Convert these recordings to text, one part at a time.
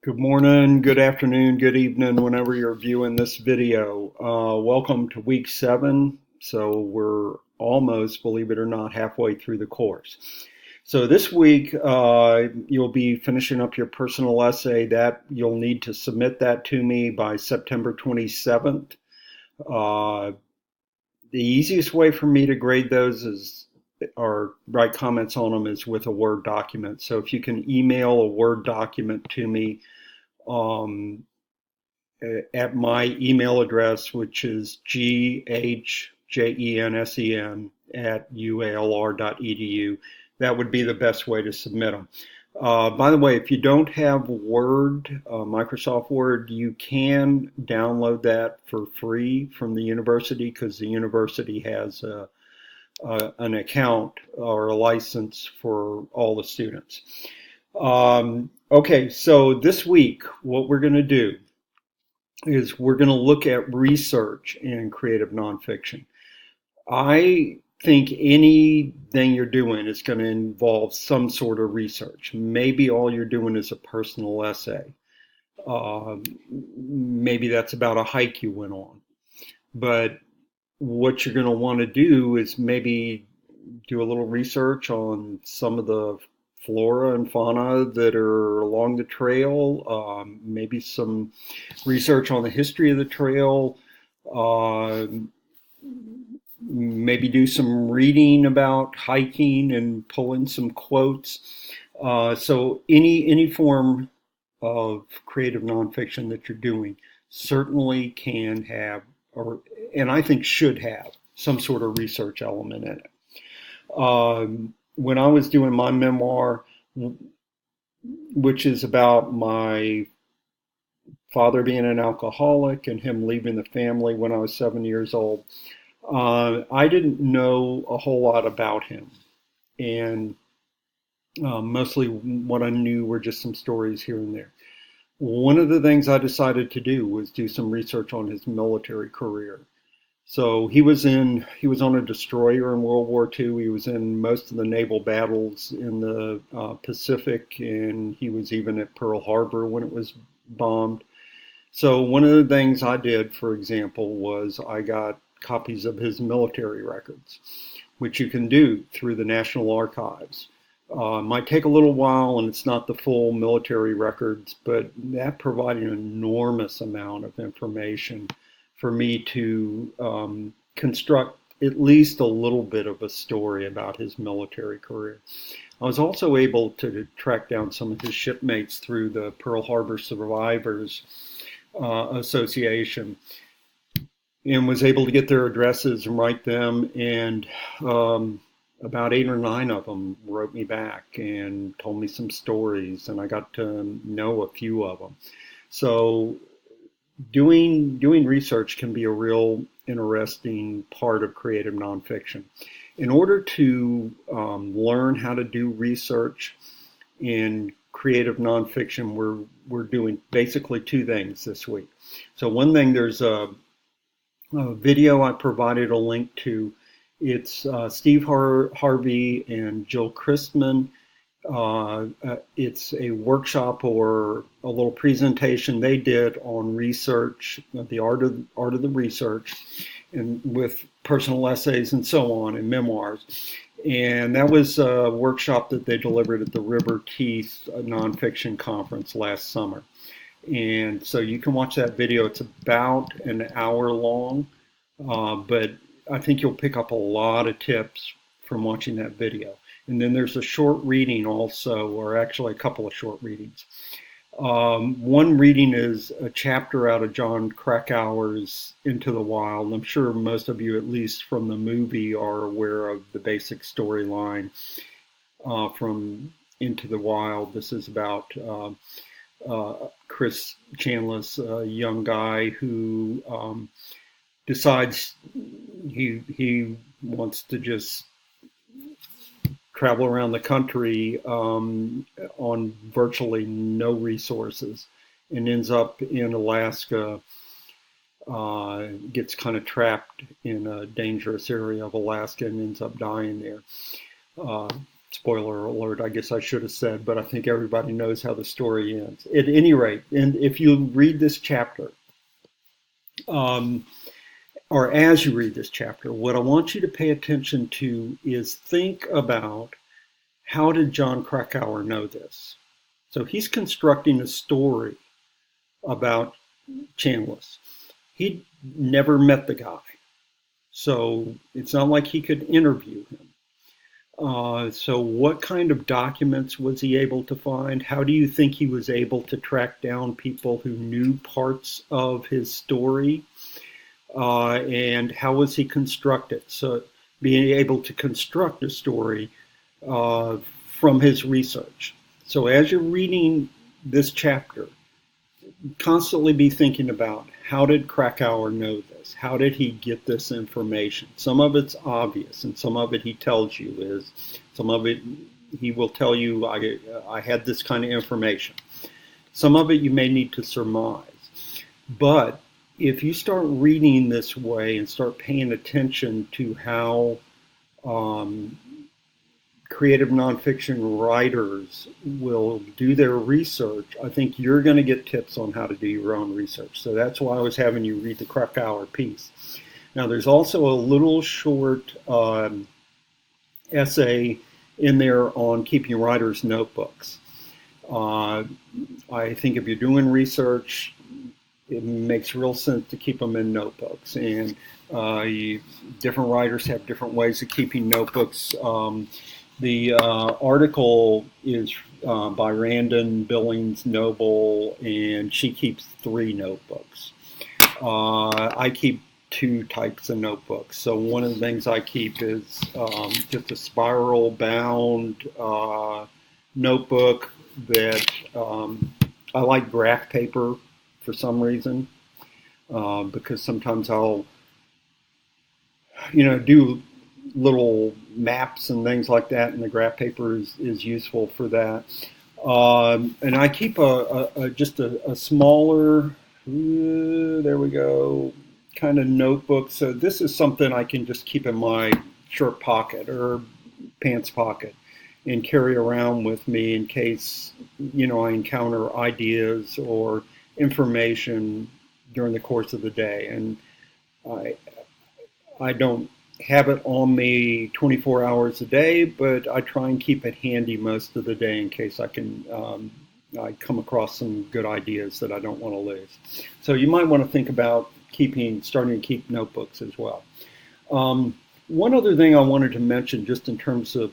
Good morning, good afternoon, good evening, whenever you're viewing this video. Welcome to week 7. So we're almost, believe it or not, halfway through the course. So this week, you'll be finishing up your personal essay. That you'll need to submit that to me by September 27th. Uh, the easiest way for me to grade those or write comments on them is with a Word document. So if you can email a Word document to me, um, at my email address, which is ghjensen@ualr.edu. That would be the best way to submit them. By the way, if you don't have Word, Microsoft Word, you can download that for free from the university because the university has an account or a license for all the students. Okay, so this week, what we're going to do is we're going to look at research in creative nonfiction. I think anything you're doing is going to involve some sort of research. Maybe all you're doing is a personal essay. Uh, Maybe that's about a hike you went on. But what you're going to want to do is maybe do a little research on some of the flora and fauna that are along the trail, maybe some research on the history of the trail, uh, maybe do some reading about hiking and pull in some quotes. So any form of creative nonfiction that you're doing certainly can have, and I think should have, some sort of research element in it. When I was doing my memoir, which is about my father being an alcoholic and him leaving the family when I was 7 years old, I didn't know a whole lot about him. And mostly what I knew were just some stories here and there. One of the things I decided to do was do some research on his military career. So he was on a destroyer in World War II. He was in most of the naval battles in the Pacific, and he was even at Pearl Harbor when it was bombed. So one of the things I did, for example, was I got copies of his military records, which you can do through the National Archives. It might take a little while, and it's not the full military records, but that provided an enormous amount of information for me to construct at least a little bit of a story about his military career. I was also able to track down some of his shipmates through the Pearl Harbor Survivors Association and was able to get their addresses and write them. And about 8 or 9 of them wrote me back and told me some stories, and I got to know a few of them. So doing research can be a real interesting part of creative nonfiction. In order to learn how to do research in creative nonfiction, we're doing basically 2 things this week. So one thing, there's a video I provided a link to. It's Steve Harvey and Jill Christman. It's a workshop or a little presentation they did on research, the art of the research, and with personal essays and so on, and memoirs. And that was a workshop that they delivered at the River Teeth Nonfiction Conference last summer. And so you can watch that video. It's about an hour long, but I think you'll pick up a lot of tips from watching that video. And then there's a short reading also, or actually a couple of short readings. One reading is a chapter out of Jon Krakauer's Into the Wild. I'm sure most of you, at least from the movie, are aware of the basic storyline from Into the Wild. This is about Chris Chandler's young guy who decides he wants to just travel around the country on virtually no resources, and ends up in Alaska, gets kind of trapped in a dangerous area of Alaska and ends up dying there. Spoiler alert, I guess I should have said, but I think everybody knows how the story ends. At any rate, and if you read this chapter, um, or as you read this chapter, what I want you to pay attention to is think about, how did John Krakauer know this? So he's constructing a story about Chanlis. He never met the guy, so it's not like he could interview him. So what kind of documents was he able to find? How do you think he was able to track down people who knew parts of his story? And how was he constructed? So being able to construct a story from his research. So as you're reading this chapter, constantly be thinking about, how did Krakauer know this? How did he get this information? Some of it's obvious, and some of it he tells you is, some of it he will tell you, I had this kind of information. Some of it you may need to surmise. But if you start reading this way and start paying attention to how creative nonfiction writers will do their research, I think you're going to get tips on how to do your own research. So that's why I was having you read the Krakauer piece. Now, there's also a little short essay in there on keeping writers' notebooks. I think if you're doing research, it makes real sense to keep them in notebooks. And different writers have different ways of keeping notebooks. The article is by Randon Billings Noble, and she keeps 3 notebooks. I keep 2 types of notebooks. So one of the things I keep is just a spiral bound notebook that I like graph paper for some reason, because sometimes I'll, do little maps and things like that, and the graph paper is useful for that. And I keep just a smaller, there we go, kind of notebook. So this is something I can just keep in my shirt pocket or pants pocket and carry around with me in case, I encounter ideas or information during the course of the day. And I don't have it on me 24 hours a day, but I try and keep it handy most of the day in case I come across some good ideas that I don't want to lose. So you might want to think about starting to keep notebooks as well. One other thing I wanted to mention, just in terms of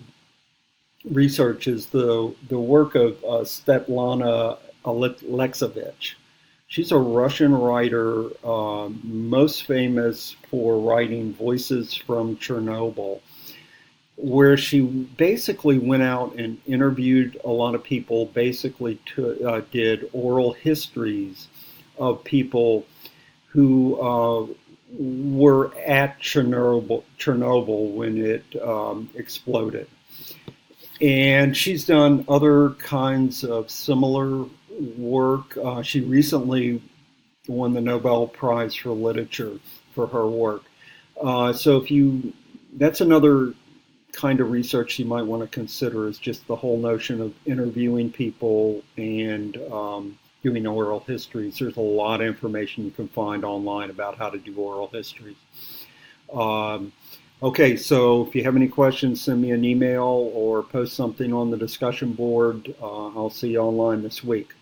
research, is the work of Svetlana Alexievich. She's a Russian writer, most famous for writing Voices from Chernobyl, where she basically went out and interviewed a lot of people, basically did oral histories of people who were at Chernobyl when it exploded. And she's done other kinds of similar work. She recently won the Nobel Prize for Literature for her work. So that's another kind of research you might want to consider, is just the whole notion of interviewing people and doing oral histories. There's a lot of information you can find online about how to do oral histories. Okay, so if you have any questions, send me an email or post something on the discussion board. I'll see you online this week.